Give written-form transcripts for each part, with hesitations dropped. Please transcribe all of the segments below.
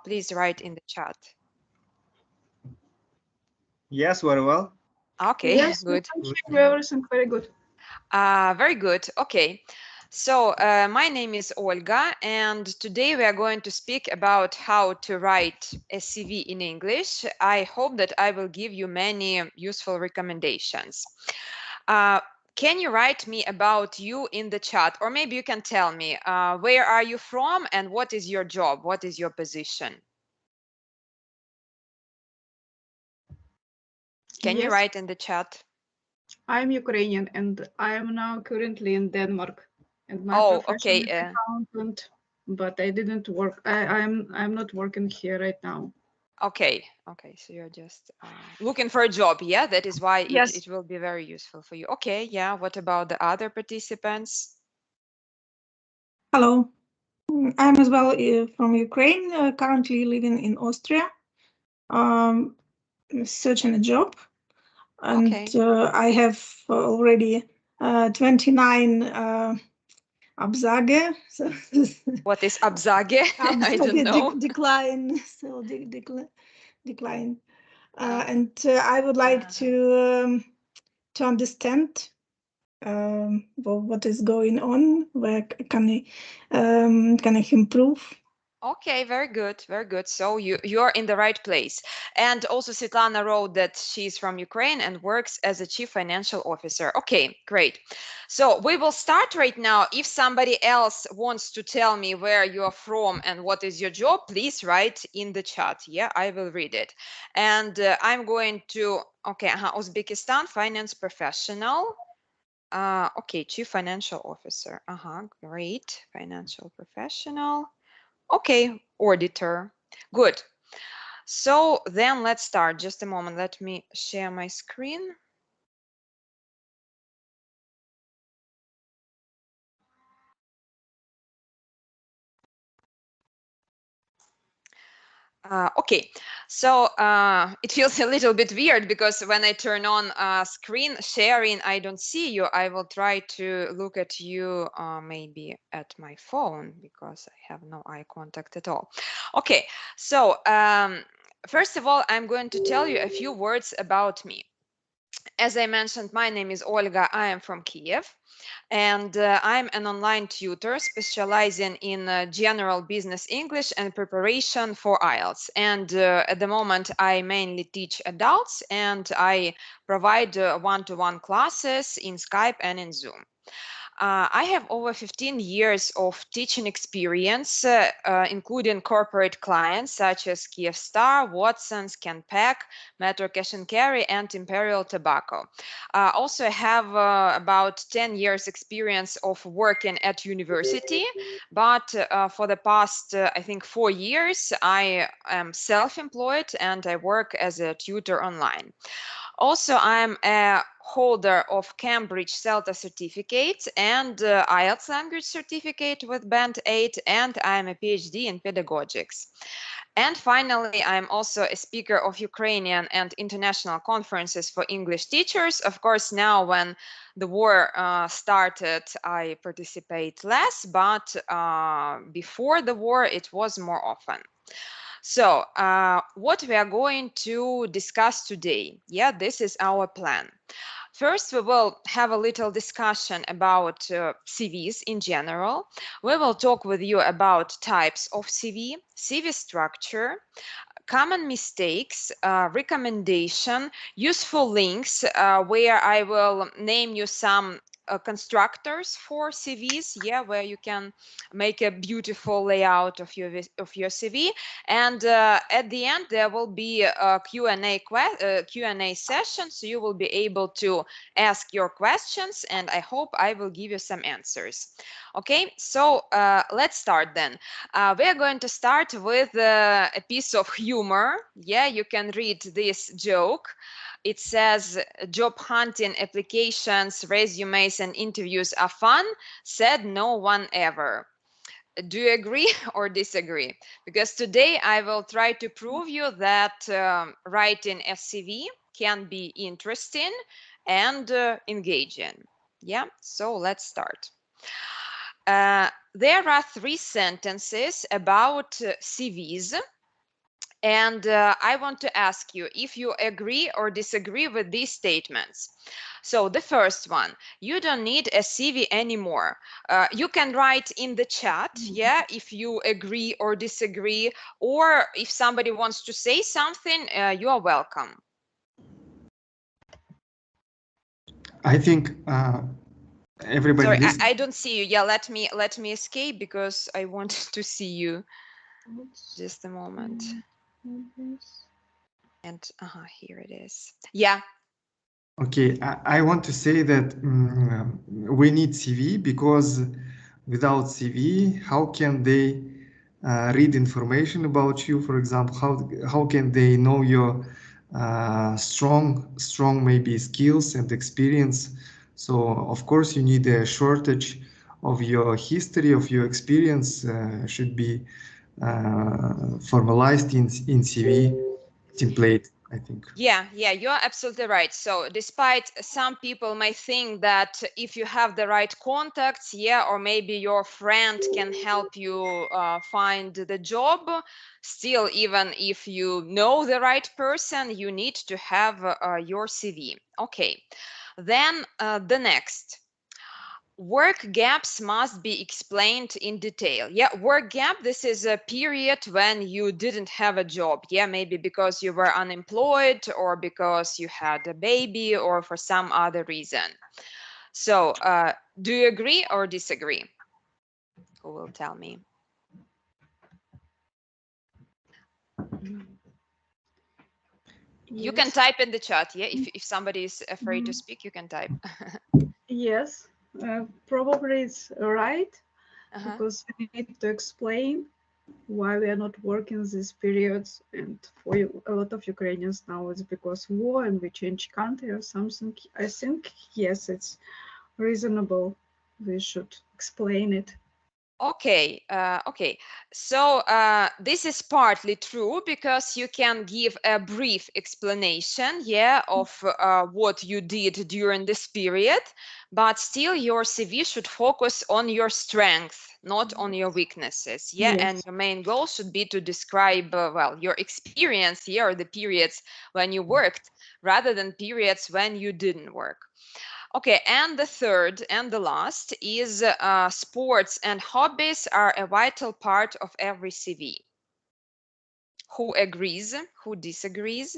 please write in the chat. Yes, very well. Okay, Yes, good. Everything very good. Very good. Okay. So my name is Olga, and today we are going to speak about how to write a CV in English. I hope that I will give you many useful recommendations. Can you write me about you in the chat, or maybe you can tell me where are you from and what is your job? What is your position? Can you write in the chat? I'm Ukrainian and I am now currently in Denmark. And my profession okay. is accountant, but I didn't work. I'm not working here right now. Okay, so you're just looking for a job, yeah? That is why Yes. it will be very useful for you. Okay, yeah. What about the other participants? Hello, I'm as well from Ukraine, currently living in Austria, searching a job. And I have already 29 Absage. So what is Absage? I don't know. Decline. So decline. And I would like to understand what is going on. Where can I improve? Okay, very good, very good. So you're in the right place. And also Svetlana wrote that she's from Ukraine and works as a chief financial officer. Okay, great. So we will start right now. If somebody else wants to tell me where you're from and what is your job, please write in the chat. Yeah, I will read it. And I'm going to, okay, Uzbekistan finance professional. Okay, chief financial officer. Great, financial professional. Okay, auditor. Good. So then let's start. Just a moment. Let me share my screen. Okay, so it feels a little bit weird because when I turn on screen sharing, I don't see you. I will try to look at you maybe at my phone because I have no eye contact at all. Okay, so first of all, I'm going to tell you a few words about me. As I mentioned, my name is Olga. I am from Kiev. And I'm an online tutor specializing in general business English and preparation for IELTS. And at the moment, I mainly teach adults and I provide one-to-one classes in Skype and in Zoom. I have over 15 years of teaching experience, including corporate clients such as Kyivstar, Watson's, Canpack, Metro Cash and Carry, and Imperial Tobacco. Also, I have about 10 years experience of working at university, but for the past, I think, 4 years, I am self-employed and I work as a tutor online. Also, I'm a holder of Cambridge CELTA certificate and IELTS language certificate with Band 8, and I'm a PhD in pedagogics. And finally, I'm also a speaker of Ukrainian and international conferences for English teachers. Of course, now when the war started, I participate less, but before the war, it was more often. So what we are going to discuss today, yeah, this is our plan. First, we will have a little discussion about CVs in general. We will talk with you about types of CV, CV structure, common mistakes, recommendation, useful links, where I will name you some constructors for CVs, yeah, where you can make a beautiful layout of your CV. And at the end, there will be a Q&A session, so you will be able to ask your questions, and I hope I will give you some answers. Okay, so let's start then. We are going to start with a piece of humor. Yeah, you can read this joke. It says, job hunting applications, resumes, and interviews are fun, said no one ever. Do you agree or disagree? Because today I will try to prove you that writing a CV can be interesting and engaging. Yeah, so let's start. there are 3 sentences about CVs. And I want to ask you if you agree or disagree with these statements. So the first one, you don't need a CV anymore. You can write in the chat, yeah, if you agree or disagree, or if somebody wants to say something, you are welcome. I think everybody. Sorry, I don't see you. Yeah, let me escape because I want to see you. Just a moment. And here it is. Yeah. Okay, I want to say that we need CV because without CV, how can they read information about you? For example, how can they know your strong maybe skills and experience? So of course you need a shortage of your history, of your experience should be formalized in CV template, I think. Yeah, you're absolutely right. So despite some people may think that if you have the right contacts, yeah, or maybe your friend can help you find the job, still, even if you know the right person, you need to have your CV. Okay, then the next. Work gaps must be explained in detail. Yeah, work gap, this is a period when you didn't have a job. Yeah, maybe because you were unemployed or because you had a baby or for some other reason. So do you agree or disagree? Who will tell me? You can type in the chat, yeah? If somebody is afraid to speak, you can type. Yes, probably it's right, because we need to explain why we are not working these periods. And for a lot of Ukrainians now, it's because war and we change country or something. I think, yes, it's reasonable. We should explain it. Okay, okay. So this is partly true because you can give a brief explanation, yeah, of what you did during this period, but still your CV should focus on your strength, not on your weaknesses, yeah. Yes. And your main goal should be to describe, well, your experience here, or the periods when you worked, rather than periods when you didn't work. Okay, and the third and the last is sports and hobbies are a vital part of every CV. Who agrees? Who disagrees?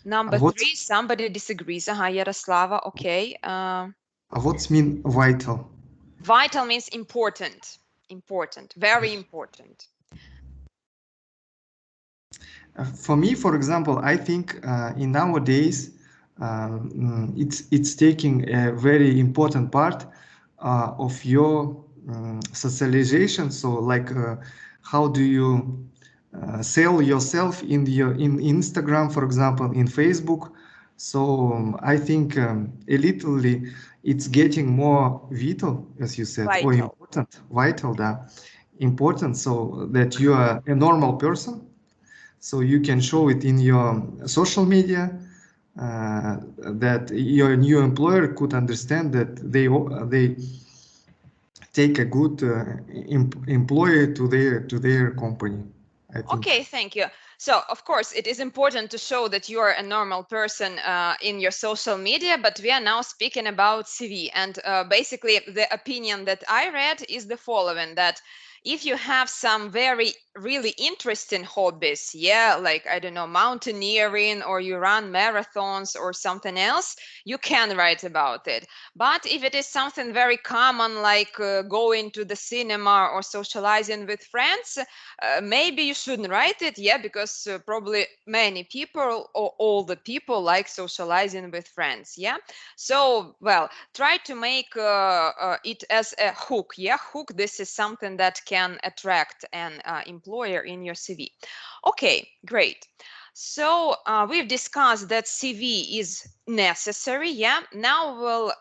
Number 3, somebody disagrees. Yaroslava, okay. What's mean vital? Vital means important, important, very important. For me, for example, I think in nowadays it's taking a very important part of your socialization. So, like, how do you sell yourself in Instagram, for example, in Facebook? So I think a little it's getting more vital, as you said, or important, vital, important, so that you are a normal person. So you can show it in your social media that your new employer could understand that they take a good employee to their company, I think. Okay, thank you. So, of course, it is important to show that you are a normal person in your social media, but we are now speaking about CV. And basically, the opinion that I read is the following, that if you have some really interesting hobbies, yeah, like, I don't know, mountaineering, or you run marathons or something else, you can write about it. But if it is something very common, like going to the cinema or socializing with friends, maybe you shouldn't write it, yeah, because probably many people or all the people like socializing with friends, yeah. So, well, try to make it as a hook, yeah, hook. This is something that can attract an employer in your CV. Okay, great. So we've discussed that CV is necessary, yeah. Now we'll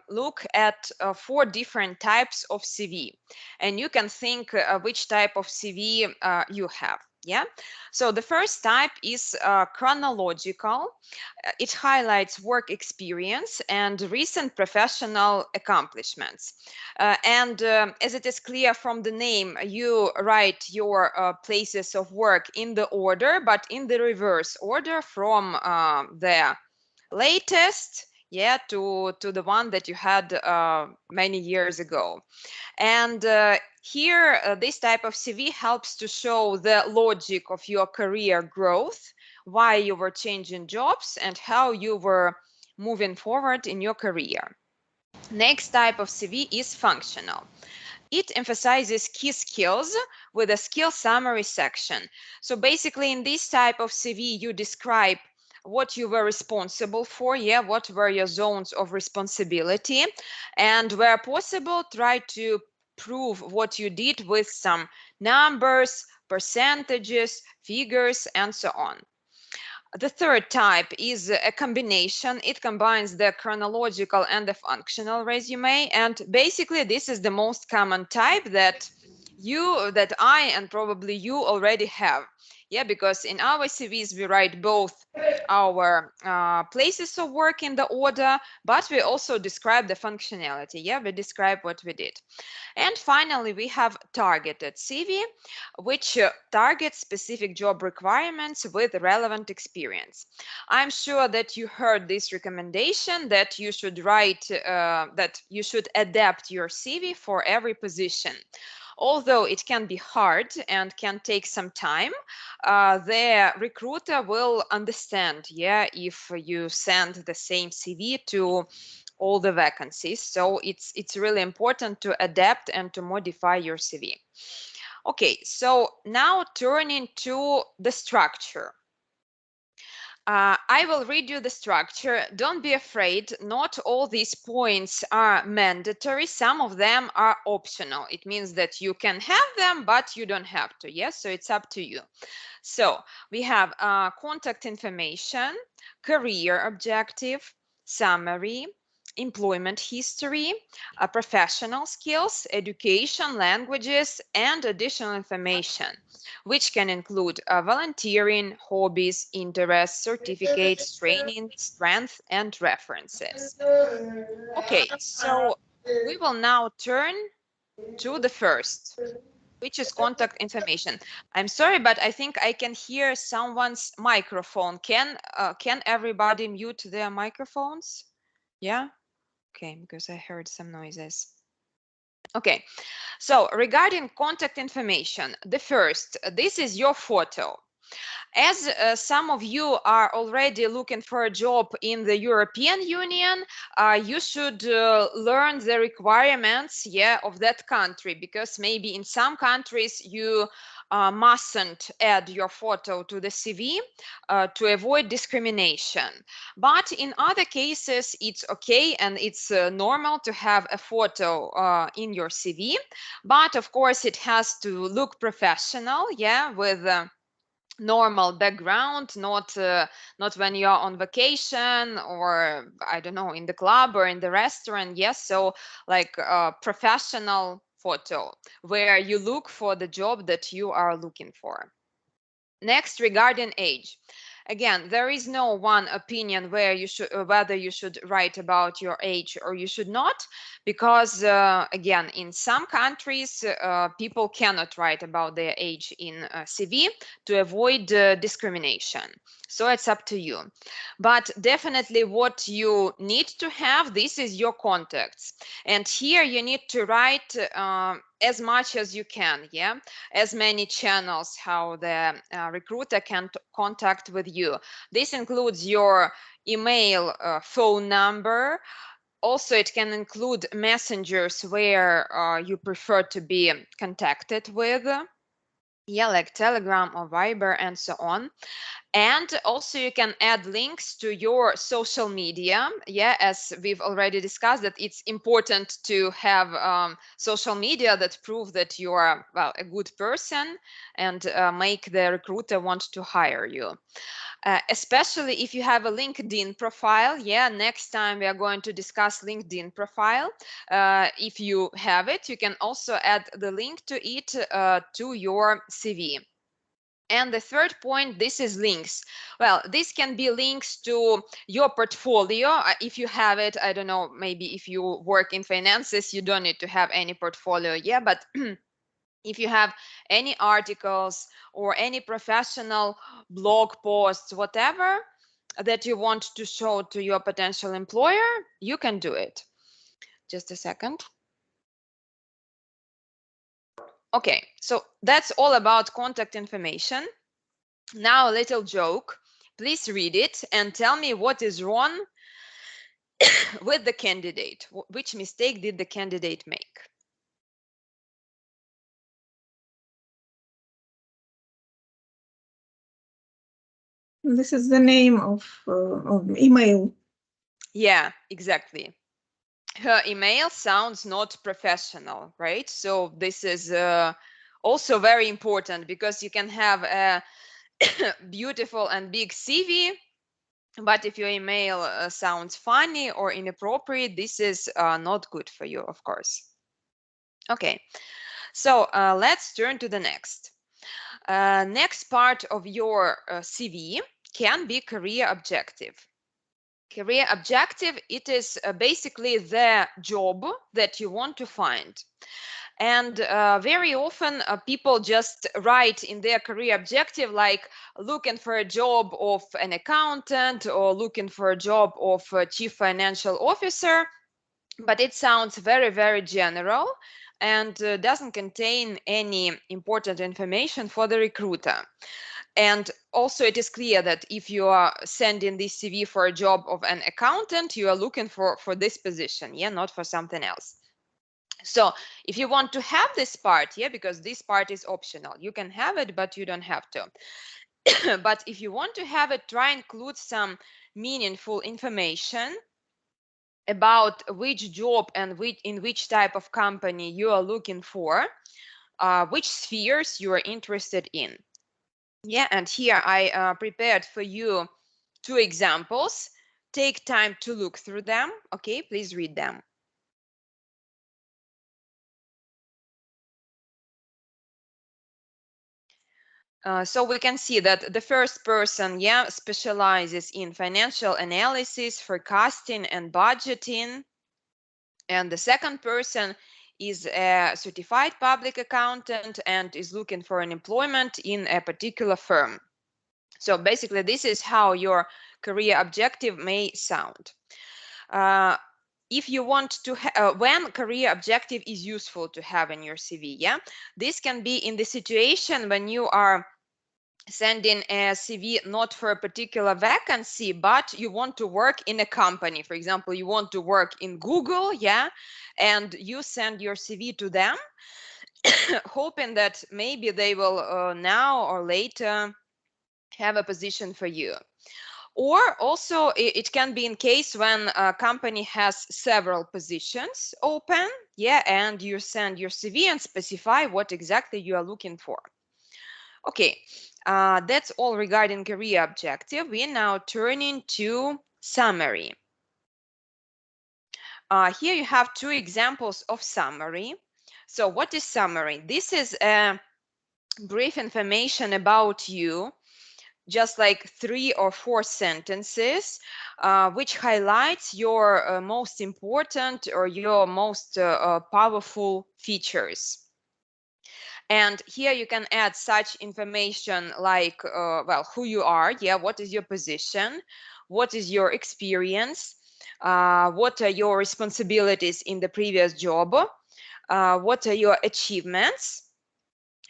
look at 4 different types of CV, and you can think which type of CV you have. Yeah, so the first type is chronological. It highlights work experience and recent professional accomplishments. As it is clear from the name, you write your places of work in the order, but in the reverse order from the latest, yeah, to the one that you had many years ago. And here, this type of CV helps to show the logic of your career growth, why you were changing jobs, and how you were moving forward in your career. Next type of CV is functional. It emphasizes key skills with a skill summary section. So basically, in this type of CV, you describe what you were responsible for, yeah, what were your zones of responsibility, and where possible, try to prove what you did with some numbers, percentages, figures, and so on. The third type is a combination. It combines the chronological and the functional resume. And basically, this is the most common type that I and probably you already have. Yeah, because in our CVs, we write both our places of work in the order, but we also describe the functionality. Yeah, we describe what we did. And finally, we have targeted CV, which targets specific job requirements with relevant experience. I'm sure that you heard this recommendation that you should write, that you should adapt your CV for every position. Although it can be hard and can take some time, the recruiter will understand, yeah, if you send the same CV to all the vacancies. So it's really important to adapt and to modify your CV. Okay, so now turning to the structure. I will read you the structure. Don't be afraid. Not all these points are mandatory. Some of them are optional. It means that you can have them, but you don't have to. Yes, so it's up to you. So we have contact information, career objective, summary, employment history, professional skills, education, languages, and additional information, which can include volunteering, hobbies, interests, certificates, training, strengths, and references. Okay, so we will now turn to the first, which is contact information. I'm sorry, but I think I can hear someone's microphone. Can everybody mute their microphones? Yeah? Okay, because I heard some noises. Okay, so regarding contact information, the first, this is your photo. As some of you are already looking for a job in the European Union, you should learn the requirements, yeah, of that country, because maybe in some countries you mustn't add your photo to the CV to avoid discrimination. But in other cases, it's okay and it's normal to have a photo in your CV. But of course, it has to look professional, yeah, with normal background, not when you're on vacation or I don't know, in the club or in the restaurant. Yes, so like a professional photo where you look for the job that you are looking for. Next, regarding age. Again, there is no one opinion where you should whether you should write about your age or you should not, because again, in some countries people cannot write about their age in CV to avoid discrimination. So it's up to you. But definitely what you need to have, this is your contacts. And here you need to write as much as you can, yeah, as many channels how the recruiter can contact with you. This includes your email, phone number. Also, it can include messengers where you prefer to be contacted with, yeah, like Telegram or Viber and so on. And also you can add links to your social media. Yeah, as we've already discussed, that it's important to have social media that prove that you are, well, a good person and make the recruiter want to hire you. Especially if you have a LinkedIn profile. Yeah, next time we are going to discuss LinkedIn profile. If you have it, you can also add the link to it to your CV. And the third point, this is links. Well, this can be links to your portfolio if you have it. I don't know, maybe if you work in finances, you don't need to have any portfolio. Yeah, but if you have any articles or any professional blog posts, whatever that you want to show to your potential employer, you can do it. Just a second. Okay, so that's all about contact information. Now a little joke. Please read it and tell me what is wrong with the candidate. Which mistake did the candidate make? This is the name of email. Yeah, exactly. Her email sounds not professional, right? So this is also very important, because you can have a beautiful and big CV, but if your email sounds funny or inappropriate, this is not good for you, of course. Okay, so let's turn to the next. Next part of your CV can be career objective. Career objective, it is basically the job that you want to find. And very often people just write in their career objective like looking for a job of an accountant or looking for a job of a chief financial officer, but it sounds very, very general and doesn't contain any important information for the recruiter. And also it is clear that if you are sending this CV for a job of an accountant, you are looking for this position, yeah, not for something else. So if you want to have this part, yeah, because this part is optional, you can have it, but you don't have to. But if you want to have it, try and include some meaningful information about which job and in which type of company you are looking for, which spheres you are interested in. Yeah, and here I prepared for you 2 examples. Take time to look through them. Okay, please read them. So we can see that the first person, yeah, specializes in financial analysis, forecasting, and budgeting. And the second person is a certified public accountant and is looking for an employment in a particular firm. So basically, this is how your career objective may sound. If you want to when career objective is useful to have in your CV, yeah, this can be in the situation when you are sending a CV not for a particular vacancy, but you want to work in a company. For example, you want to work in Google, yeah, and you send your CV to them, hoping that maybe they will now or later have a position for you. Or also it can be in case when a company has several positions open, yeah, and you send your CV and specify what exactly you are looking for. Okay, that's all regarding career objective. We are now turning to summary. Here you have 2 examples of summary. So what is summary? This is a brief information about you, just like 3 or 4 sentences, which highlights your most important or your most powerful features. And here you can add such information like, well, who you are, yeah, what is your position, what is your experience, what are your responsibilities in the previous job, what are your achievements,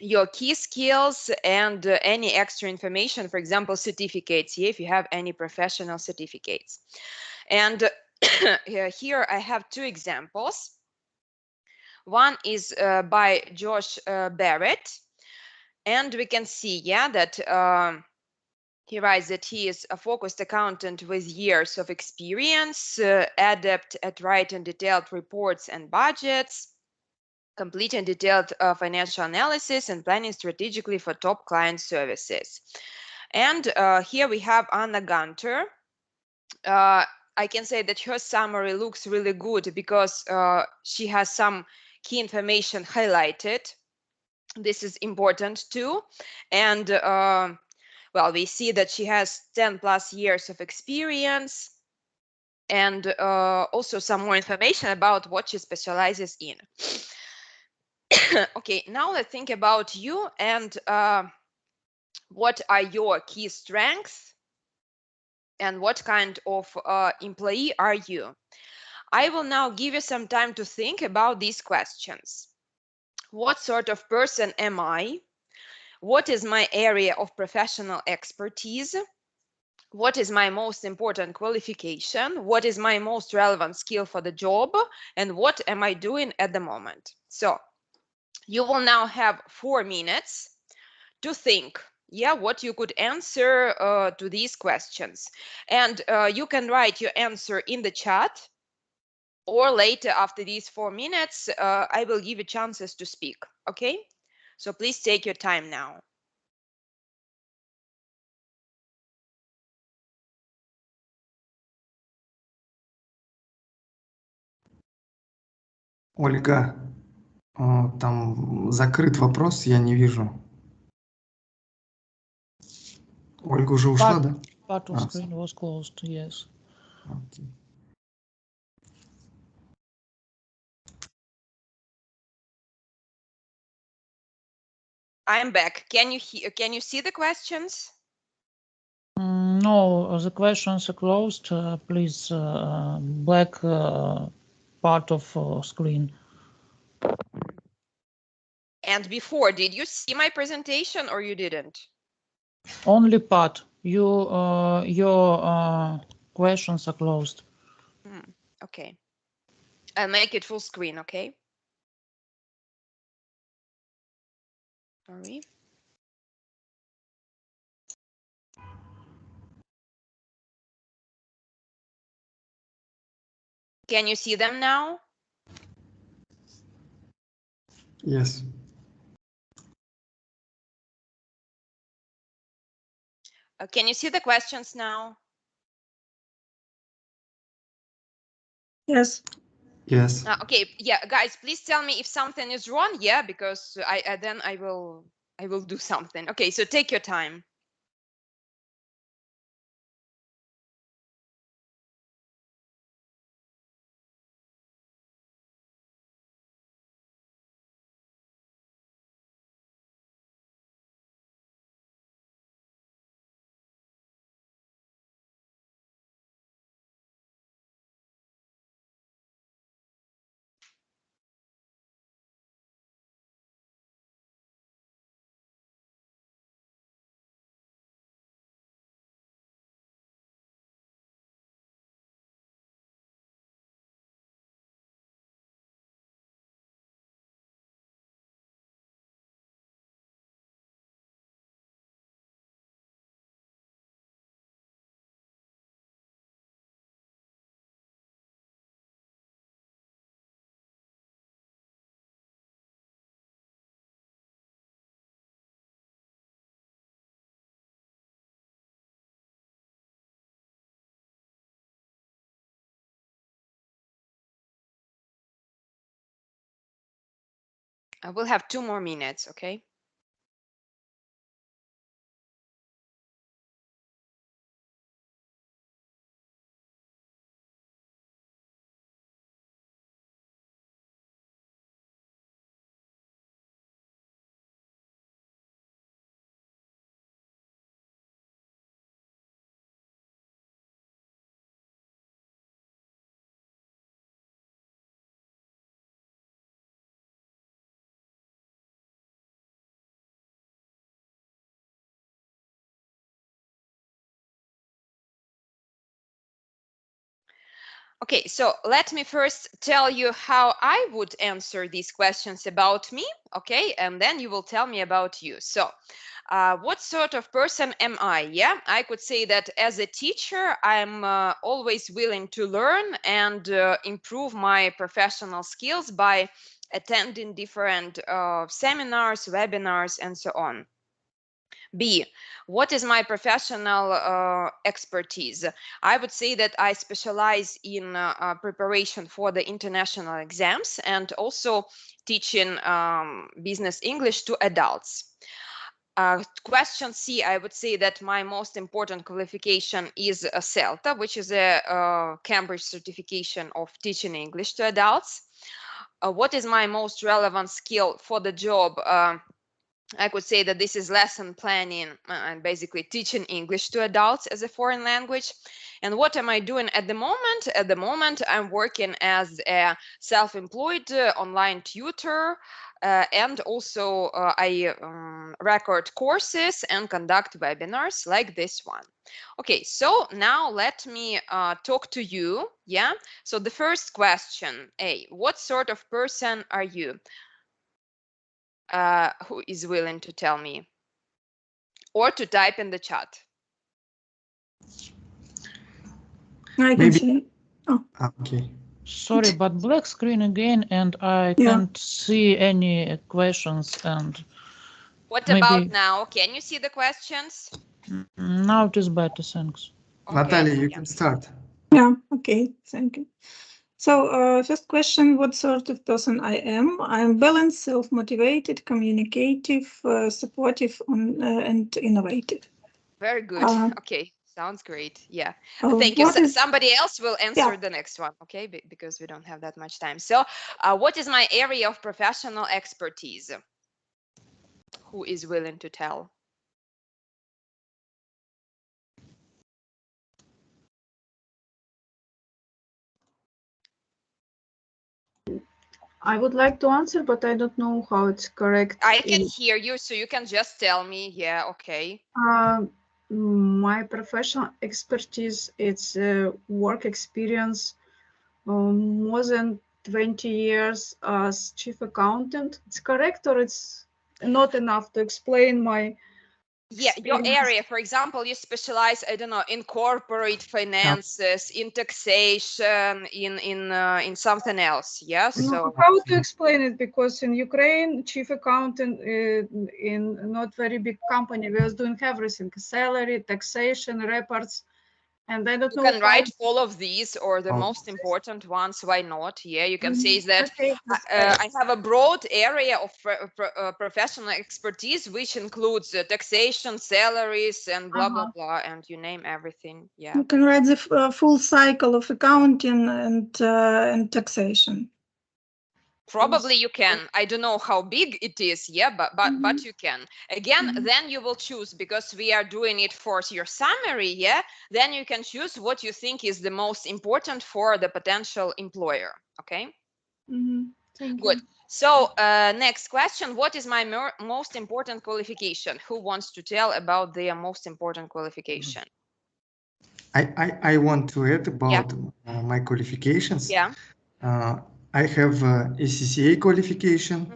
your key skills, and any extra information, for example, certificates, yeah, if you have any professional certificates. And here I have 2 examples. One is by Josh Barrett, and we can see, yeah, that he writes that he is a focused accountant with years of experience, adept at writing detailed reports and budgets, completing detailed financial analysis, and planning strategically for top client services. And here we have Anna Gunter. I can say that her summary looks really good because she has some key information highlighted. This is important too. And well, we see that she has 10+ years of experience, and also some more information about what she specializes in. Okay, now let's think about you and what are your key strengths and what kind of employee are you? I will now give you some time to think about these questions. What sort of person am I? What is my area of professional expertise? What is my most important qualification? What is my most relevant skill for the job? And what am I doing at the moment? So you will now have 4 minutes to think, yeah, what you could answer to these questions. And you can write your answer in the chat, or later after these 4 minutes, I will give you chances to speak, okay? So please take your time now. Ольга, там закрыт вопрос, я не вижу. Ольга уже ушла, да? Part of screen was closed, yes. Okay. I'm back. Can you see the questions? No, the questions are closed. Please, black part of screen. And before, did you see my presentation or you didn't? Only part. Your questions are closed. Okay. I'll make it full screen, okay? Sorry. Can you see them now? Yes. Can you see the questions now? Yes. Yes. Okay, yeah, guys, please tell me if something is wrong, yeah, because then I will do something. Okay, so take your time. I will have 2 more minutes, okay? Okay, so let me first tell you how I would answer these questions about me, okay? And then you will tell me about you. So, what sort of person am I? Yeah, I could say that as a teacher, I'm always willing to learn and improve my professional skills by attending different seminars, webinars, and so on. B, what is my professional expertise? I would say that I specialize in preparation for the international exams and also teaching business English to adults. Question C, I would say that my most important qualification is a CELTA, which is a Cambridge certification of teaching English to adults. What is my most relevant skill for the job? I could say that this is lesson planning and basically teaching English to adults as a foreign language. And what am I doing at the moment? At the moment, I'm working as a self-employed online tutor, and also I record courses and conduct webinars like this one. Okay, so now let me talk to you. Yeah, so the first question, A, what sort of person are you? Who is willing to tell me or to type in the chat? I can see. Oh. Okay. Sorry, but black screen again, and I can't see any questions. And what maybe... about now? Can you see the questions? Now it is better, thanks. Okay, Natalia, you can start. Yeah, okay, thank you. So first question, what sort of person I am? I'm balanced, self-motivated, communicative, supportive, and innovative. Very good. Okay, sounds great. Yeah, thank you. Somebody else will answer the next one, okay? Because we don't have that much time. So what is my area of professional expertise? Who is willing to tell? I would like to answer, but I don't know how it's correct. I can hear you, so you can just tell me. Yeah, okay. My professional expertise, it's work experience, more than 20 years as chief accountant. It's correct, or it's not enough to explain my... Yeah, your area, for example, you specialize, I don't know, in corporate finances, in taxation, in something else. Yeah. So how to explain it? Because in Ukraine, chief accountant in not very big company, we are doing everything: salary, taxation, reports. And I don't know. You can write all of these or the most important ones. Why not? Yeah, you can say that I have a broad area of professional expertise, which includes taxation, salaries, and blah, blah, blah, and you name everything. Yeah. You can write the full cycle of accounting and taxation. Probably you can. I don't know how big it is, yeah, but you can. Again, then you will choose, because we are doing it for your summary, yeah, then you can choose what you think is the most important for the potential employer, okay? Good. So next question, what is my most important qualification? Who wants to tell about their most important qualification? I want to add about my qualifications. Yeah. I have ACCA qualification.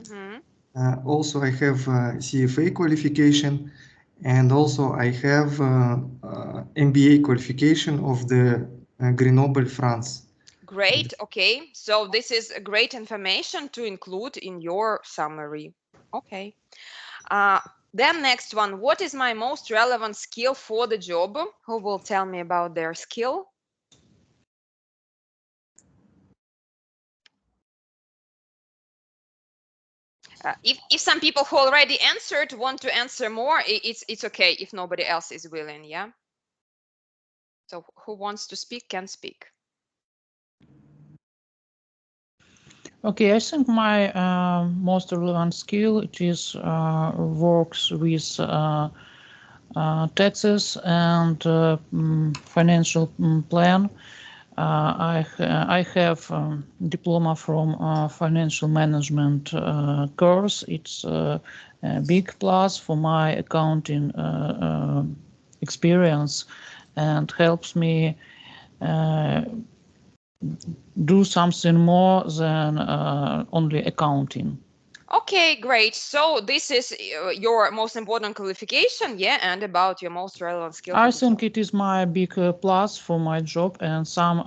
Also, I have CFA qualification, and also I have MBA qualification of the Grenoble, France. Great. Okay. So this is great information to include in your summary. Okay. Then next one, what is my most relevant skill for the job? Who will tell me about their skill? If some people who already answered want to answer more, it's okay if nobody else is willing, yeah? So who wants to speak can speak. Okay, I think my most relevant skill it is works with taxes and financial plan. I have diploma from financial management course. It's a big plus for my accounting experience and helps me do something more than only accounting. Okay, great. So this is your most important qualification, yeah, and about your most relevant skill. I think it is my big plus for my job, and some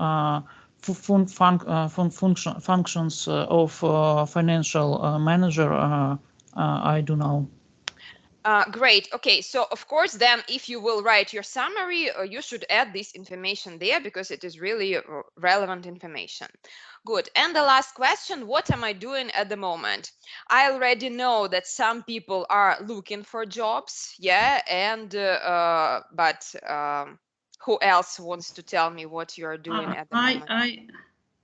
functions of financial manager I do know. Great. Okay, so of course, then if you will write your summary, you should add this information there because it is really relevant information. Good. And the last question, what am I doing at the moment? I already know that some people are looking for jobs, yeah, and but who else wants to tell me what you are doing at the moment?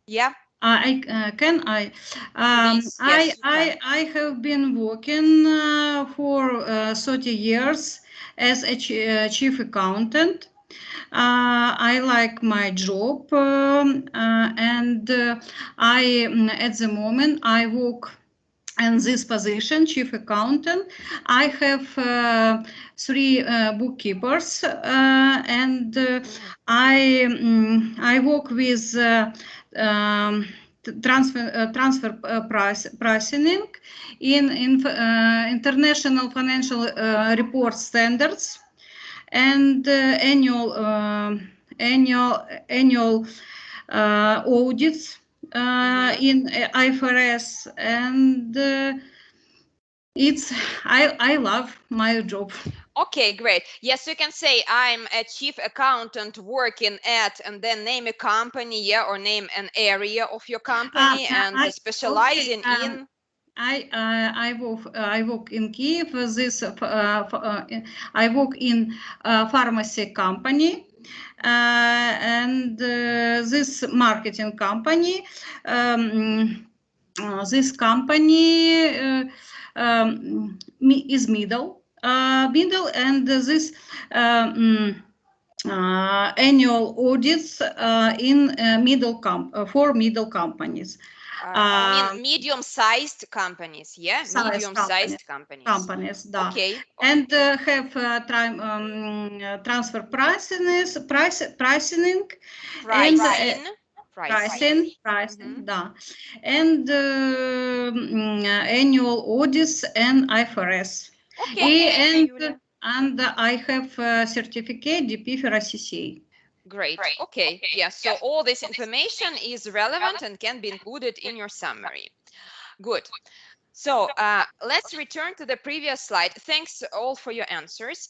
Yeah. Please, yes, I have been working for 30 years as a chief accountant. I like my job, and I at the moment I work in this position, chief accountant. I have 3 bookkeepers, and I work with transfer pricing in international financial report standards and annual audits in IFRS, and I love my job. Okay, great. Yes, you can say I'm a chief accountant working at, and then name a company, yeah, or name an area of your company, and specializing in. I work in Kiev. I work in pharmacy company, and this marketing company. This company is middle, and this annual audits in for middle companies. I mean medium-sized companies, yeah, medium-sized companies. Да. Okay. And have transfer pricing, да, and annual audits and IFRS. Okay, and I have certificate DP for CCA. Great. Okay. Yeah. So all this information is relevant and can be included in your summary. Good. So let's return to the previous slide. Thanks all for your answers.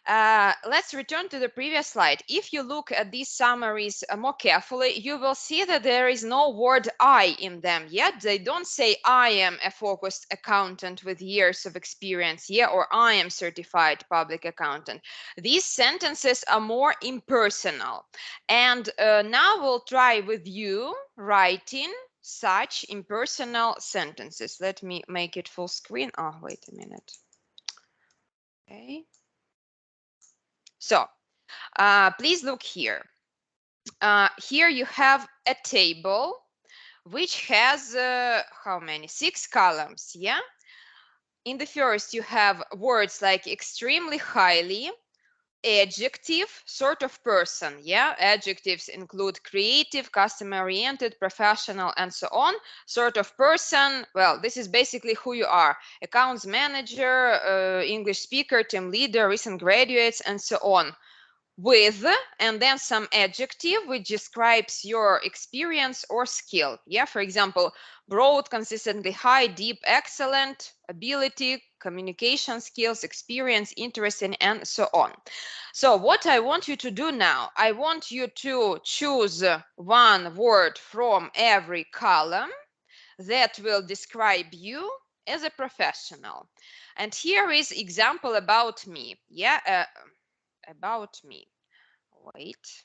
Let's return to the previous slide. If you look at these summaries more carefully, you will see that there is no word I in them yet. They don't say I am a focused accountant with years of experience, yeah, or I am certified public accountant. These sentences are more impersonal. And now we'll try with you writing such impersonal sentences. Let me make it full screen. Oh, wait a minute. Okay. So please look here. Here you have a table which has how many? 6 columns, yeah? In the first you have words like extremely, highly, adjective, sort of person, yeah? Adjectives include creative, customer-oriented, professional, and so on. Sort of person, well, this is basically who you are. Accounts manager, English speaker, team leader, recent graduates, and so on. With, and then some adjective which describes your experience or skill. Yeah, for example, broad, consistently high, deep, excellent, ability, communication skills, experience, interesting, and so on. So what I want you to do now, I want you to choose one word from every column that will describe you as a professional. And here is example about me. Yeah, about me. Wait.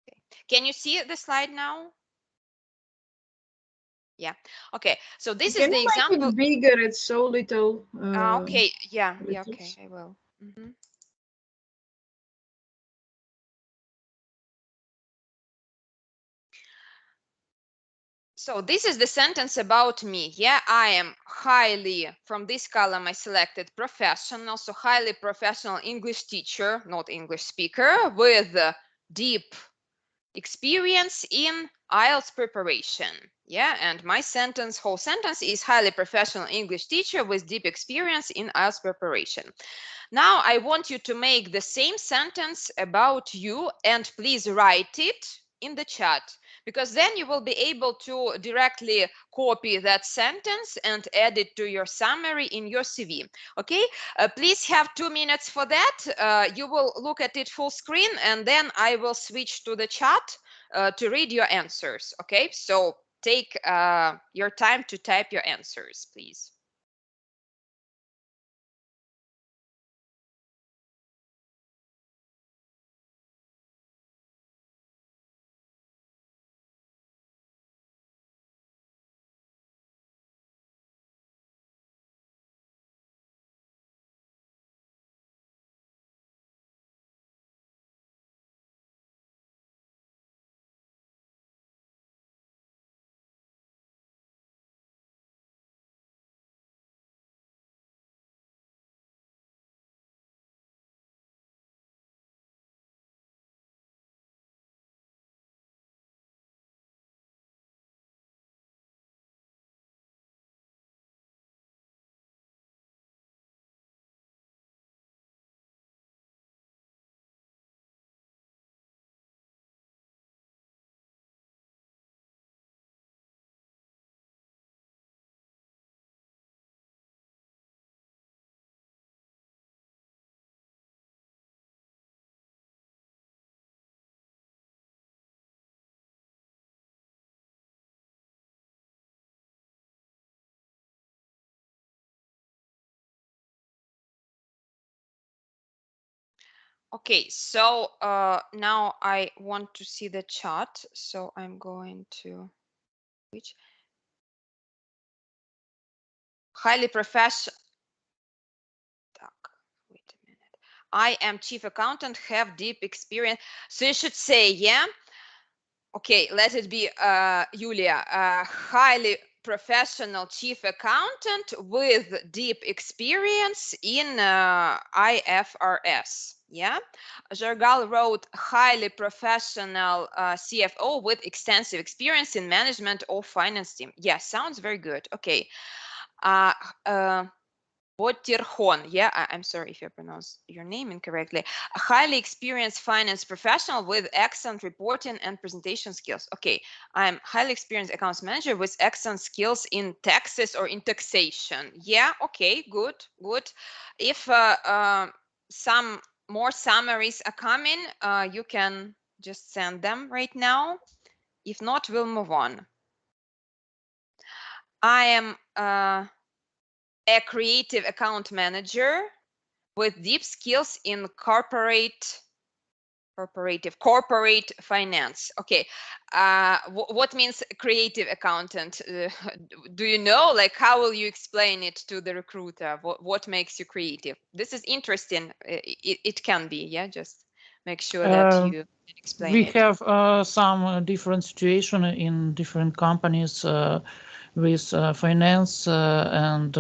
Okay. Can you see the slide now? Yeah. Okay. So this is the example. It bigger. It's so little. Okay. Yeah. Little. Yeah. Okay. I will. So this is the sentence about me. Yeah, I am highly, from this column I selected professional, so highly professional English teacher, not English speaker, with deep experience in IELTS preparation. Yeah, and my sentence, whole sentence is highly professional English teacher with deep experience in IELTS preparation. Now I want you to make the same sentence about you, and please write it in the chat, because then you will be able to directly copy that sentence and add it to your summary in your CV. Okay, please have 2 minutes for that. You will look at it full screen, and then I will switch to the chat to read your answers. Okay, so take your time to type your answers, please. Okay, so now I want to see the chat, so I'm going to switch. Highly professional. Wait a minute. I am chief accountant, have deep experience. So you should say, yeah. Okay, let it be Yulia, highly professional chief accountant with deep experience in IFRS. Yeah, Jargal wrote highly professional CFO with extensive experience in management of finance team. Yeah, sounds very good. Okay. Botirhon, yeah, I'm sorry if I pronounced your name incorrectly. A highly experienced finance professional with excellent reporting and presentation skills. Okay, I'm highly experienced accounts manager with excellent skills in taxes or in taxation. Yeah, okay, good, good. If some more summaries are coming, you can just send them right now. If not, we'll move on. I am a creative account manager with deep skills in corporate finance. Okay, what means creative accountant? Do you know, like, how will you explain it to the recruiter? What makes you creative? This is interesting. It can be, yeah, just make sure that you explain we it. have some different situation in different companies with finance, and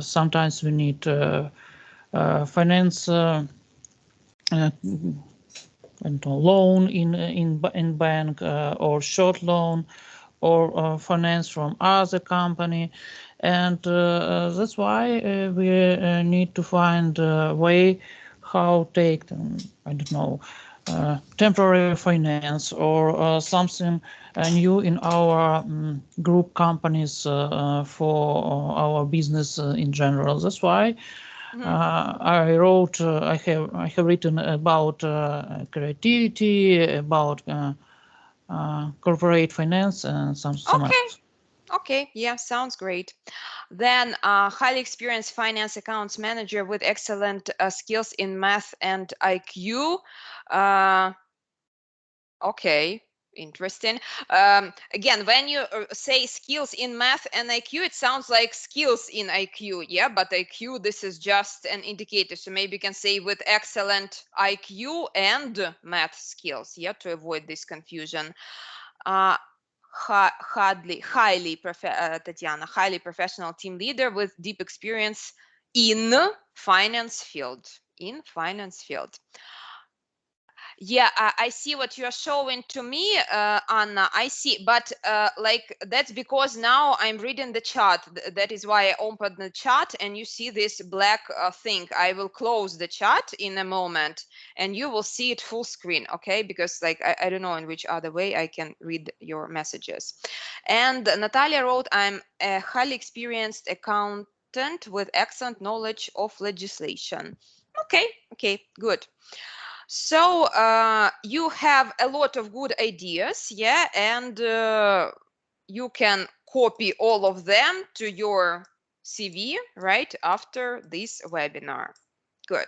sometimes we need finance and loan in bank, or short loan, or finance from other company, and that's why we need to find a way how take them, I don't know, temporary finance, or something new in our group companies for our business in general. That's why I wrote. I have written about creativity, about corporate finance, and some others. Okay, yeah, sounds great. Then highly experienced finance accounts manager with excellent skills in math and IQ. Okay, interesting. Again, when you say skills in math and IQ, it sounds like skills in IQ, yeah, but IQ, this is just an indicator. So maybe you can say with excellent IQ and math skills, yeah, to avoid this confusion. Tatiana, highly professional team leader with deep experience in finance field. Yeah, I see what you're showing to me, Anna. I see, but like that's because now I'm reading the chat. That is why I opened the chat, and you see this black thing. I will close the chat in a moment, and you will see it full screen, okay? Because like I don't know in which other way I can read your messages. And Natalia wrote, "I'm a highly experienced accountant with excellent knowledge of legislation." Okay, good. So you have a lot of good ideas, yeah, and you can copy all of them to your CV right after this webinar. Good.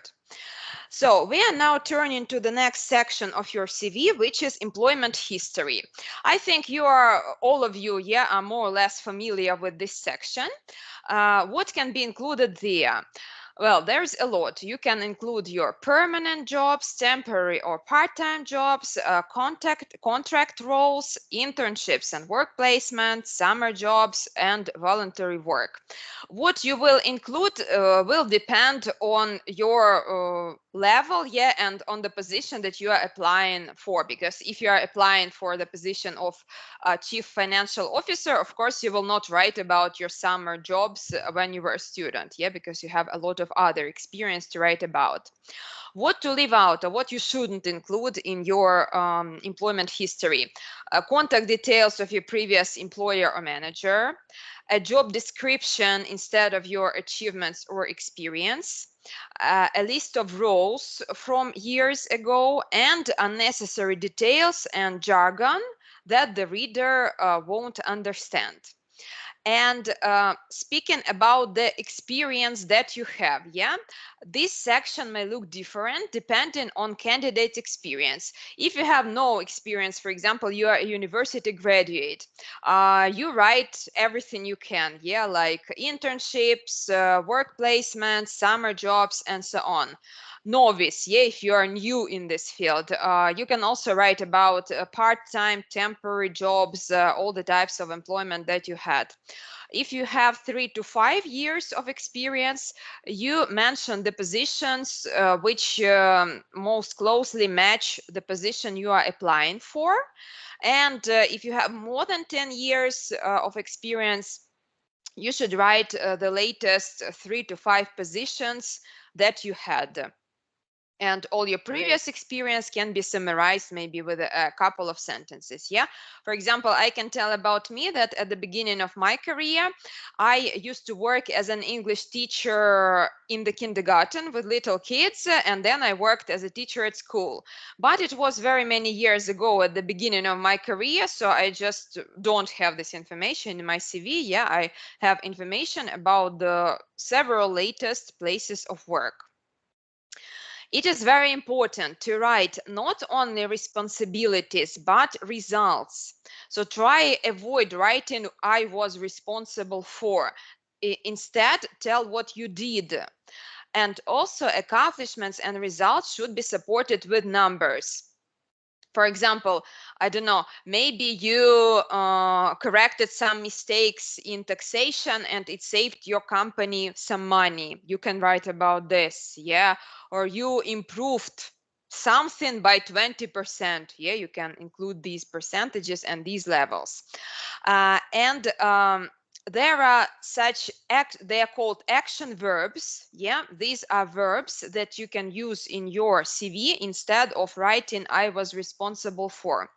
So we are now turning to the next section of your CV, which is employment history. I think you are, all of you, yeah, are more or less familiar with this section. What can be included there? Well, there's a lot. You can include your permanent jobs, temporary or part-time jobs, contract roles, internships and work placement, summer jobs, and voluntary work. What you will include will depend on your level, yeah, and on the position that you are applying for. Because if you are applying for the position of chief financial officer, of course, you will not write about your summer jobs when you were a student, yeah, because you have a lot of other experience to write about. What to leave out or what you shouldn't include in your employment history: contact details of your previous employer or manager, a job description instead of your achievements or experience, a list of roles from years ago, and unnecessary details and jargon that the reader won't understand. And speaking about the experience that you have, yeah, this section may look different depending on candidate experience. If you have no experience, for example, you are a university graduate, you write everything you can, yeah, like internships, work placements, summer jobs, and so on. Novice, yeah, if you are new in this field, you can also write about part-time, temporary jobs, all the types of employment that you had. If you have 3 to 5 years of experience, you mention the positions which most closely match the position you are applying for. And if you have more than 10 years of experience, you should write the latest 3 to 5 positions that you had. And all your previous experience can be summarized maybe with a couple of sentences, yeah? For example, I can tell about me that at the beginning of my career, I used to work as an English teacher in the kindergarten with little kids, and then I worked as a teacher at school. But it was very many years ago at the beginning of my career, so I just don't have this information in my CV, yeah? I have information about the several latest places of work. It is very important to write not only responsibilities, but results. So try avoid writing "I was responsible for." Instead, tell what you did. And also accomplishments and results should be supported with numbers. For example, I don't know, maybe you corrected some mistakes in taxation and it saved your company some money. You can write about this, yeah? Or you improved something by 20%. Yeah, you can include these percentages and these levels. There are they are called action verbs. Yeah, these are verbs that you can use in your CV instead of writing "I was responsible for."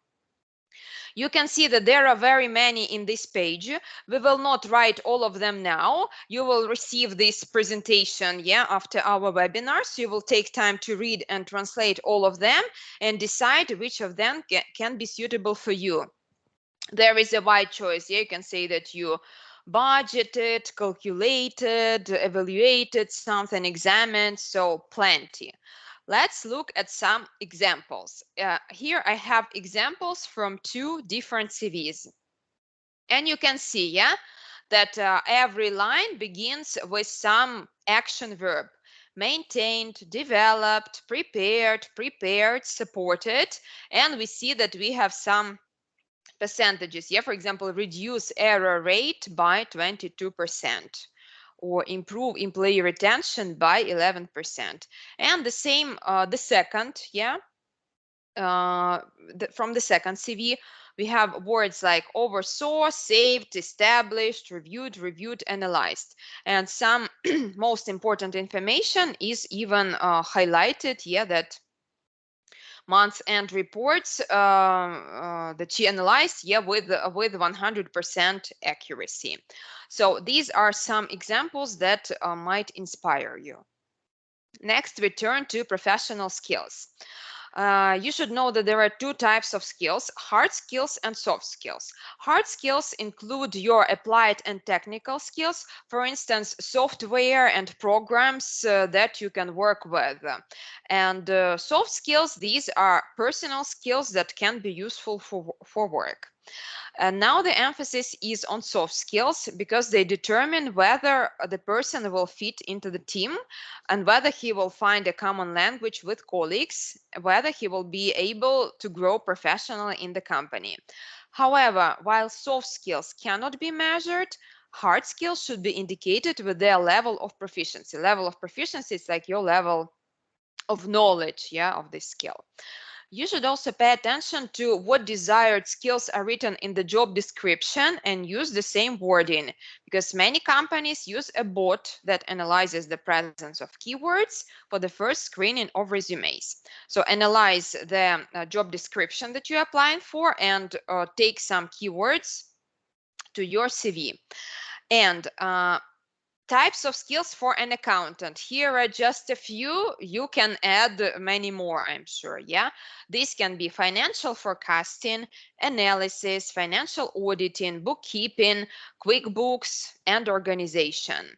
You can see that there are very many in this page. We will not write all of them now. You will receive this presentation, yeah, after our webinar. So you will take time to read and translate all of them and decide which of them can be suitable for you. There is a wide choice. Yeah, you can say that you budgeted, calculated, evaluated something, examined, so plenty. Let's look at some examples. Here I have examples from 2 different CVs. And you can see, yeah, that every line begins with some action verb. Maintained, developed, prepared, supported. And we see that we have some percentages. Yeah, for example, reduce error rate by 22%, or improve employee retention by 11%. And the same, the second, yeah, from the second CV, we have words like oversaw, saved, established, reviewed, analyzed. And some most important information is even highlighted, yeah, that month-end reports that she analyzed, yeah, with 100% accuracy. So these are some examples that might inspire you. Next, we turn to professional skills. You should know that there are two types of skills, hard skills and soft skills. Hard skills include your applied and technical skills, for instance, software and programs that you can work with. And soft skills, these are personal skills that can be useful for work. And now the emphasis is on soft skills because they determine whether the person will fit into the team and whether he will find a common language with colleagues, whether he will be able to grow professionally in the company. However, while soft skills cannot be measured, hard skills should be indicated with their level of proficiency. Level of proficiency is like your level of knowledge, yeah, of this skill. You should also pay attention to what desired skills are written in the job description and use the same wording, because many companies use a bot that analyzes the presence of keywords for the first screening of resumes. So analyze the job description that you're applying for and take some keywords to your CV. And types of skills for an accountant. Here are just a few. You can add many more, I'm sure. Yeah, these can be financial forecasting, analysis, financial auditing, bookkeeping, QuickBooks, and organization.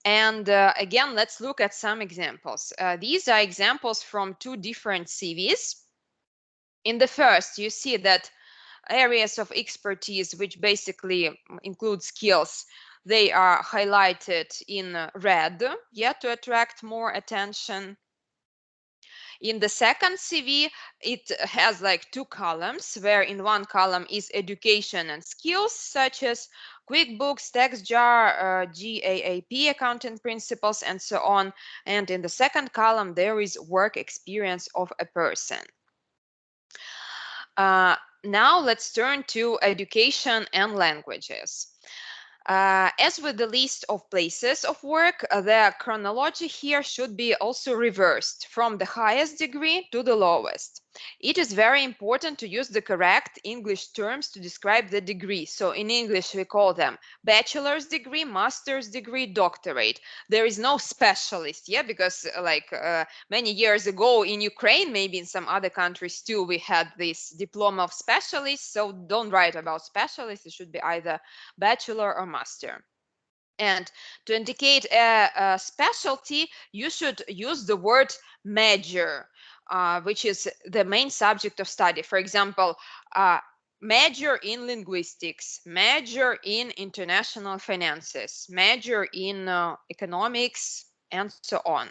And again, let's look at some examples. These are examples from two different CVs. In the first, you see that areas of expertise, which basically include skills, they are highlighted in red, yeah, to attract more attention. In the second CV, it has like two columns, where in one column is education and skills, such as QuickBooks, TaxJar, GAAP, accounting principles, and so on. And in the second column, there is work experience of a person. Now let's turn to education and languages. As with the list of places of work, the chronology here should be also reversed from the highest degree to the lowest. It is very important to use the correct English terms to describe the degree. So in English, we call them bachelor's degree, master's degree, doctorate. There is no specialist, yeah, because like many years ago in Ukraine, maybe in some other countries too, we had this diploma of specialist. So don't write about specialist. It should be either bachelor or master. And to indicate a specialty, you should use the word major, which is the main subject of study. For example, major in linguistics, major in international finances, major in economics, and so on.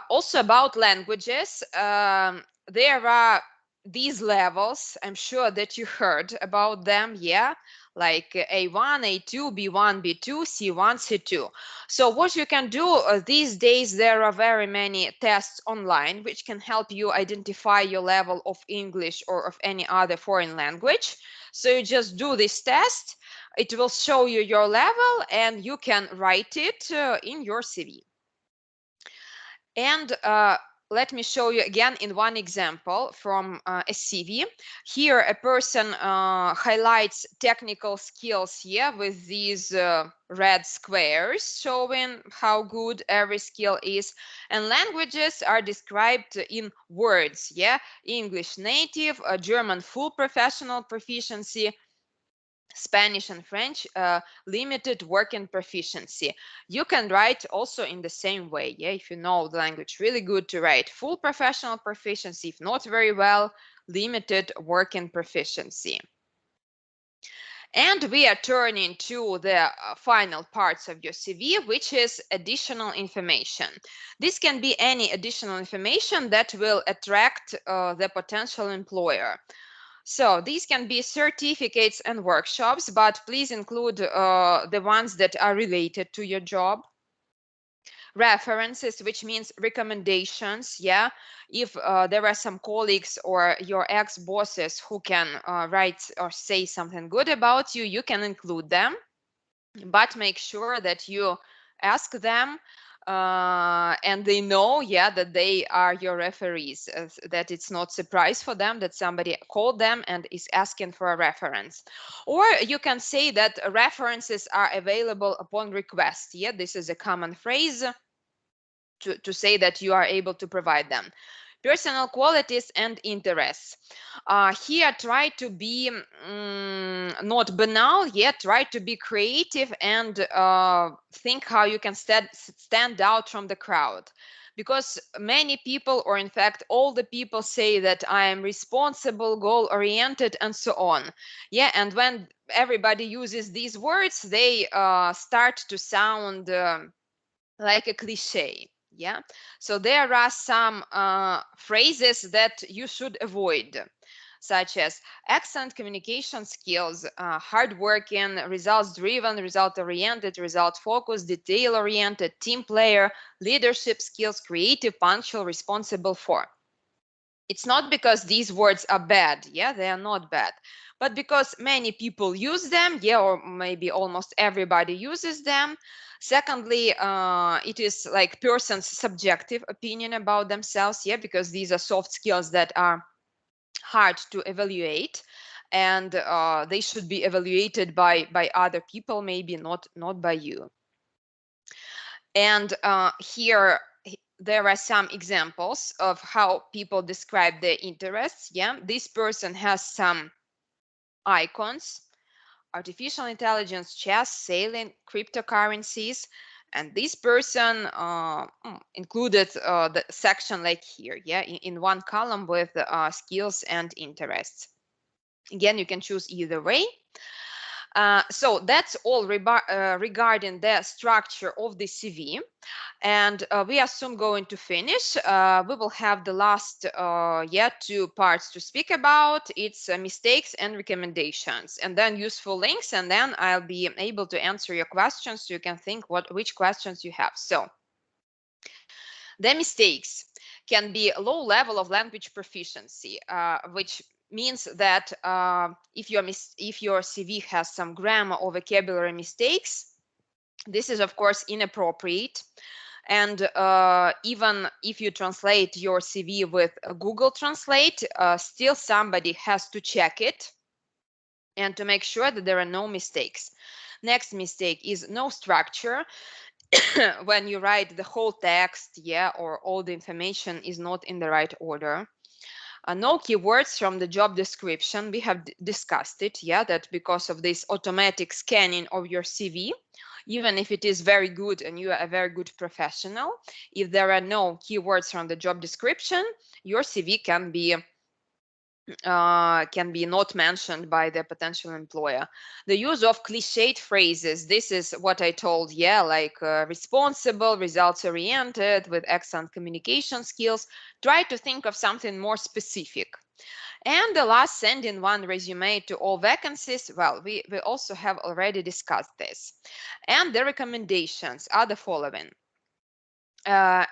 Also about languages, there are these levels. I'm sure that you heard about them, yeah, like A1, A2, B1, B2, C1, C2. So what you can do these days, there are very many tests online which can help you identify your level of English or of any other foreign language. So you just do this test, it will show you your level, and you can write it in your CV. And let me show you again in one example from a CV. Here, a person highlights technical skills, yeah, with these red squares showing how good every skill is. And languages are described in words, yeah, English native, German full professional proficiency, Spanish and French, limited working proficiency. You can write also in the same way, yeah, if you know the language really good, to write full professional proficiency, if not very well, limited working proficiency. And we are turning to the final parts of your CV, which is additional information. This can be any additional information that will attract the potential employer. So these can be certificates and workshops, but please include the ones that are related to your job. References, which means recommendations. Yeah, if there are some colleagues or your ex-bosses who can write or say something good about you, you can include them, but make sure that you ask them and they know, yeah, that they are your referees, that it's not surprise for them that somebody called them and is asking for a reference. Or you can say that references are available upon request. Yeah, this is a common phrase to say that you are able to provide them. Personal qualities and interests. Here, try to be not banal, yet try to be creative and think how you can stand out from the crowd. Because many people, or in fact, all the people say that I am responsible, goal-oriented, and so on. Yeah, and when everybody uses these words, they start to sound like a cliche. Yeah, so there are some phrases that you should avoid, such as excellent communication skills, hardworking, results-driven, result-oriented, result-focused, detail-oriented, team player, leadership skills, creative, punctual, responsible for. It's not because these words are bad. Yeah, they are not bad, but because many people use them. Yeah, or maybe almost everybody uses them. Secondly, it is like person's subjective opinion about themselves. Yeah, because these are soft skills that are hard to evaluate, and they should be evaluated by other people, maybe not by you. And here there are some examples of how people describe their interests. Yeah, this person has some icons: artificial intelligence, chess, sailing, cryptocurrencies. And this person included the section like here, yeah, in one column with skills and interests. Again, you can choose either way. So that's all regarding the structure of the CV. And we are soon going to finish. We will have the last two parts to speak about. It's mistakes and recommendations, and then useful links, and then I'll be able to answer your questions so you can think which questions you have. So the mistakes can be a low level of language proficiency, which means that if your CV has some grammar or vocabulary mistakes, this is of course inappropriate. And even if you translate your CV with Google Translate, still somebody has to check it and to make sure that there are no mistakes. Next mistake is no structure. When you write the whole text, yeah, or all the information is not in the right order. No keywords from the job description. We have discussed it, yeah, that because of this automatic scanning of your CV, even if it is very good and you are a very good professional, if there are no keywords from the job description, your CV can be not mentioned by the potential employer. The use of cliched phrases. This is what I told, yeah, like responsible, results-oriented, with excellent communication skills. Try to think of something more specific. And the last, sending one resume to all vacancies. Well, we also have already discussed this. And the recommendations are the following.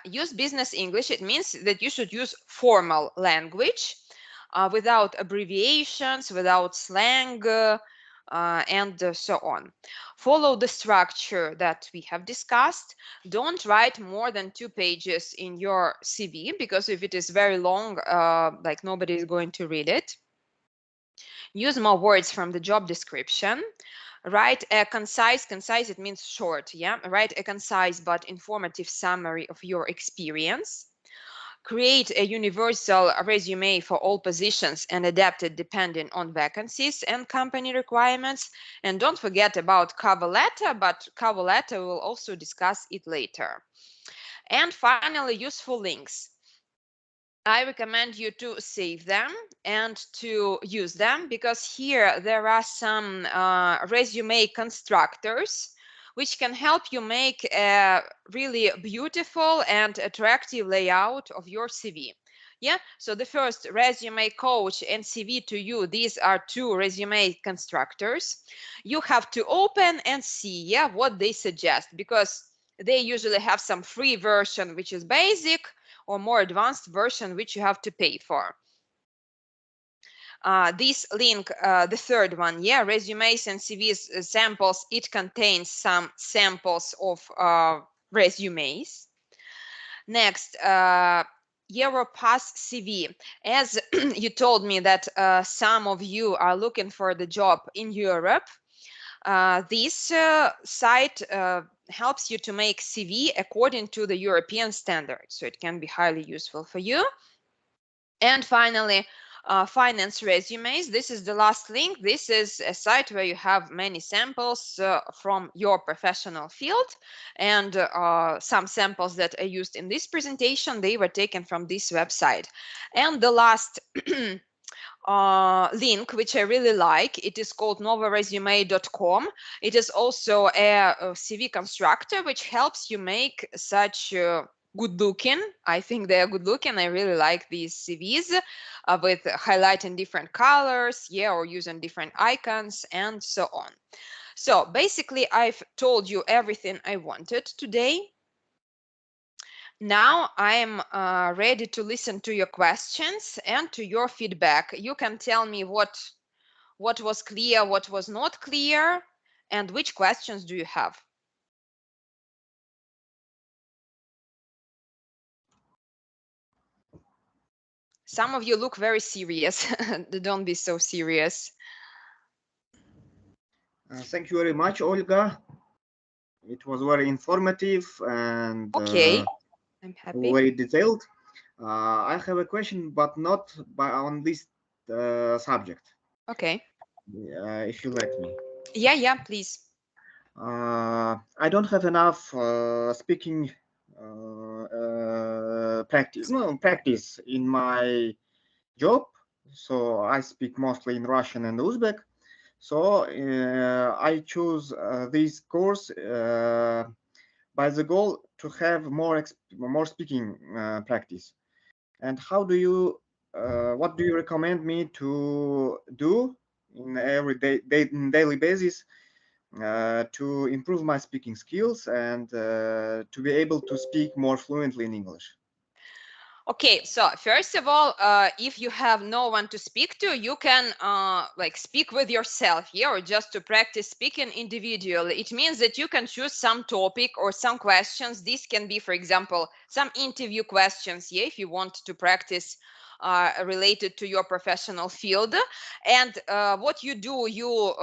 Use business English. It means that you should use formal language without abbreviations, without slang, and so on. Follow the structure that we have discussed. Don't write more than 2 pages in your CV, because if it is very long, like nobody is going to read it. Use more words from the job description. Write a concise, it means short, yeah? Write a concise but informative summary of your experience. Create a universal resume for all positions and adapt it depending on vacancies and company requirements. And don't forget about cover letter, but cover letter we'll also discuss it later. And finally, useful links. I recommend you to save them and to use them, because here there are some resume constructors which can help you make a really beautiful and attractive layout of your CV. Yeah, so the first, resume coach and CV to you, these are 2 resume constructors. You have to open and see, yeah, what they suggest, because They usually have some free version, which is basic, or more advanced version, which you have to pay for. This link, the third one, yeah, resumes and CVs samples, it contains some samples of resumes. Next, Europass CV. As you told me that some of you are looking for the job in Europe, this site helps you to make CV according to the European standards, so it can be highly useful for you. And finally, finance resumes. This is the last link. This is a site where you have many samples from your professional field, and some samples that are used in this presentation, they were taken from this website. And the last link, which I really like, it is called novaresume.com. It is also a CV constructor, which helps you make such good looking. I think they are good looking. I really like these CVs with highlighting different colors, yeah, or using different icons and so on. So basically, I've told you everything I wanted today. Now I'm ready to listen to your questions and to your feedback. You can tell me what was clear, what was not clear, and which questions do you have? Some of you look very serious. Don't be so serious. Thank you very much, Olga. It was very informative and okay. I'm happy. Very detailed. I have a question, but not on this subject. Okay. If you let me. Yeah, please. I don't have enough speaking practice in my job, so I speak mostly in Russian and Uzbek. So I choose this course by the goal to have more speaking practice. And how do you what do you recommend me to do in daily basis to improve my speaking skills and to be able to speak more fluently in English? Okay, so first of all, if you have no one to speak to, you can like speak with yourself, yeah, or just to practice speaking individually. It means that you can choose some topic or some questions. This can be, for example, some interview questions, yeah, if you want to practice related to your professional field. And what you do, you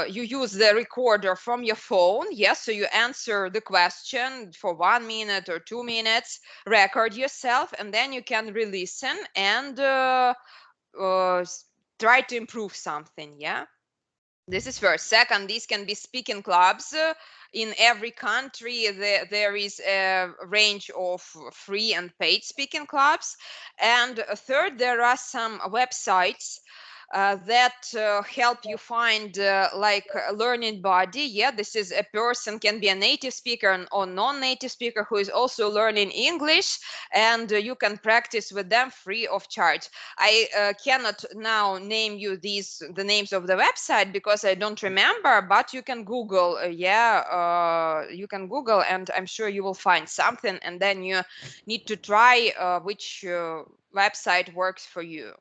use the recorder from your phone, yes, so you answer the question for 1 minute or 2 minutes, record yourself, and then you can re-listen and try to improve something, yeah. This is first. Second, these can be speaking clubs. In every country, there is a range of free and paid speaking clubs. And third, there are some websites that help you find like a learning body. Yeah, this is a person, can be a native speaker or non-native speaker who is also learning English, and you can practice with them free of charge. I cannot now name you the names of the website because I don't remember, but you can Google, you can Google, and I'm sure you will find something, and then you need to try which website works for you.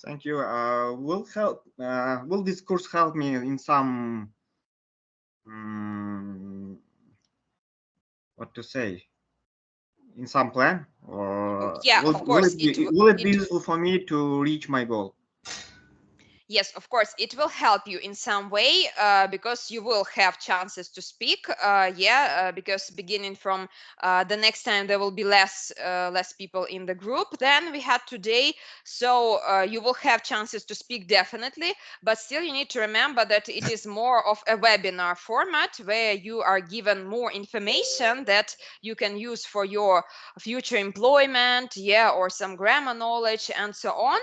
Thank you. Will this course help me in some what to say, in some plan, or yeah, of course, will it be useful for me to reach my goal? Yes, of course, it will help you in some way because you will have chances to speak. Because beginning from the next time there will be less people in the group than we had today. So you will have chances to speak definitely, but still you need to remember that it is more of a webinar format where you are given more information that you can use for your future employment, yeah, or some grammar knowledge and so on.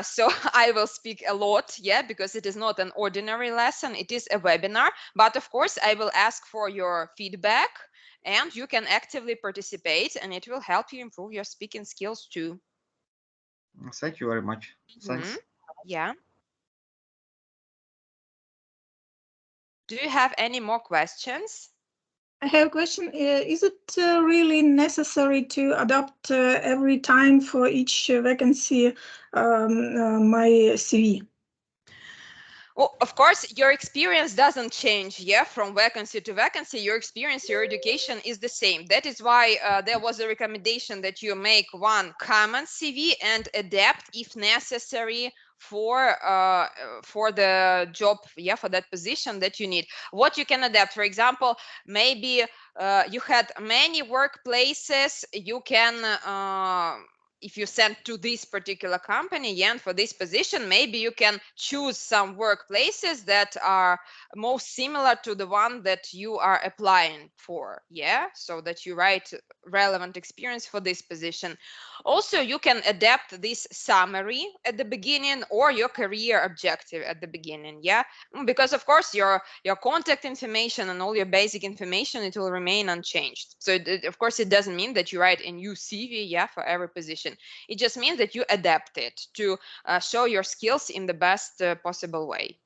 So I will speak a lot, yeah, because it is not an ordinary lesson, it is a webinar. But of course, I will ask for your feedback and you can actively participate and it will help you improve your speaking skills too. Thank you very much. Thanks. Yeah. Do you have any more questions? I have a question. Is it really necessary to adapt every time for each vacancy my CV? Well, of course, your experience doesn't change, yeah, from vacancy to vacancy. Your experience, your education is the same. That is why there was a recommendation that you make one common CV and adapt if necessary for the job, yeah, for that position that you need. What you can adapt, for example, maybe you had many workplaces. You can if you send to this particular company, yeah, and for this position, maybe you can choose some workplaces that are most similar to the one that you are applying for, yeah, so that you write relevant experience for this position. Also, you can adapt this summary at the beginning or your career objective at the beginning, yeah, because of course your contact information and all your basic information, it will remain unchanged. So of course it doesn't mean that you write a new CV, yeah, for every position. It just means that you adapt it to show your skills in the best possible way.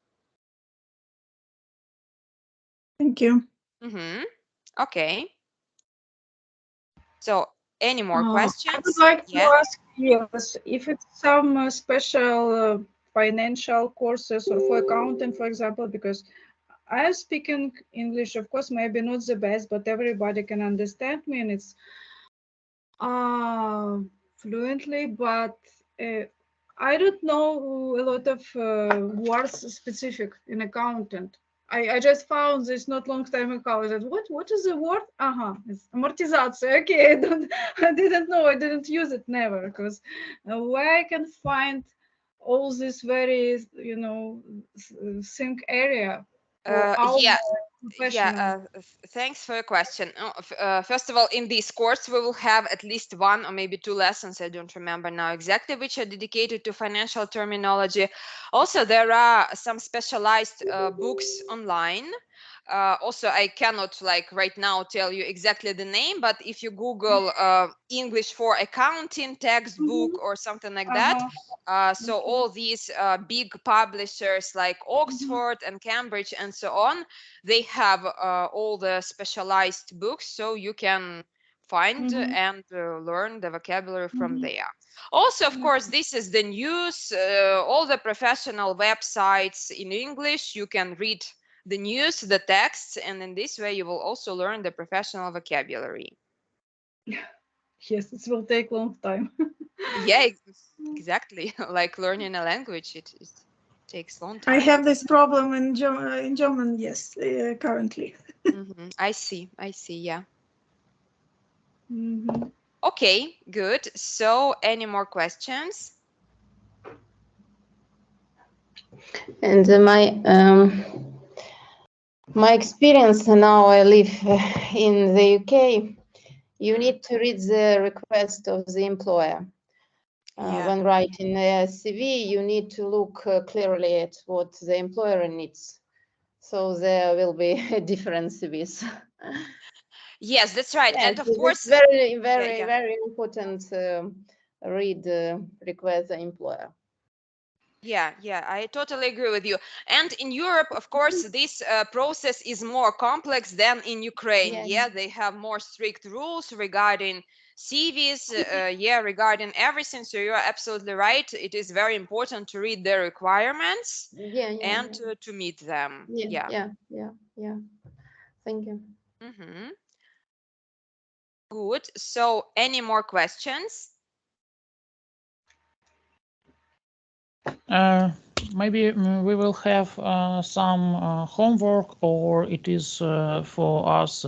Thank you. Okay. So any more questions? I would like to ask you if it's some special financial courses or for accounting, for example, because I am speaking English, of course, maybe not the best, but everybody can understand me and it's fluently, but I don't know a lot of words specific in accountant. I just found this not long time ago. I said, what is the word? It's amortization. Okay, I didn't know. I didn't use it never, because where I can find all this very, think area. Thanks for your question. First of all, in this course, we will have at least one or maybe two lessons. I don't remember now exactly, which are dedicated to financial terminology. Also, there are some specialized books online. Also, I cannot right now tell you exactly the name, but if you Google English for accounting textbook or something like that, so all these big publishers like Oxford and Cambridge and so on, they have all the specialized books, so you can find and learn the vocabulary from there. Also, of course, this is the news, all the professional websites in English. You can read the news, the texts, and in this way you will also learn the professional vocabulary. Yes, it will take a long time. Yeah, exactly. Like learning a language, it takes a long time. I have this problem in German, yes, currently. I see, yeah. Okay, good. So any more questions? And my experience now, I live in the UK. You need to read the request of the employer. When writing a CV, you need to look clearly at what the employer needs. So there will be different CVs. Yes, that's right. Yes, and of course, very important read request the employer. Yeah, I totally agree with you. And in Europe, of course, this process is more complex than in Ukraine. Yeah, they have more strict rules regarding CVs, regarding everything. So you're absolutely right. It is very important to read their requirements and to meet them. Yeah. Thank you. Good. So any more questions? Maybe we will have some homework, or it is for us,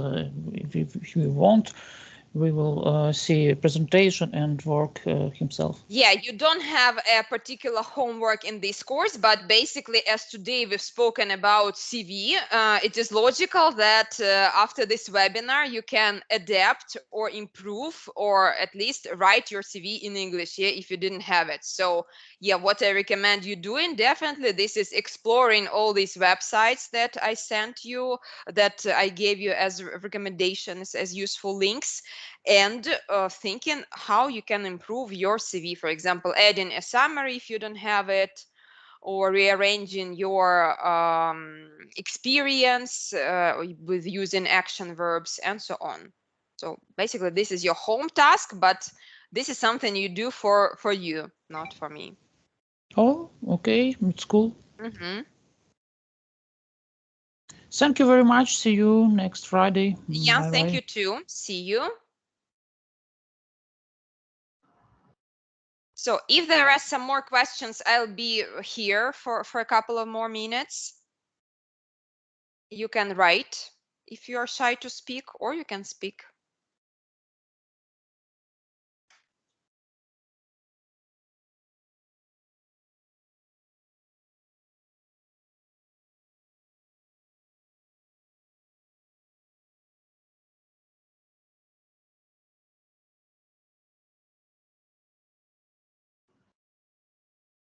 if we want, we will see a presentation and work himself. Yeah, you don't have a particular homework in this course, but basically, as today we've spoken about CV, it is logical that after this webinar, you can adapt or improve or at least write your CV in English, if you didn't have it. So what I recommend you doing, definitely, this is exploring all these websites that I sent you, that I gave you as recommendations, as useful links, and thinking how you can improve your CV. For example, adding a summary if you don't have it, or rearranging your experience with using action verbs and so on. So basically, this is your home task, but this is something you do for you, not for me. Oh, okay, it's cool. Mm-hmm. Thank you very much. See you next Friday. Yeah, Bye thank bye. you too. See you. So if there are some more questions, I'll be here for a couple of more minutes. You can write if you are shy to speak, or you can speak.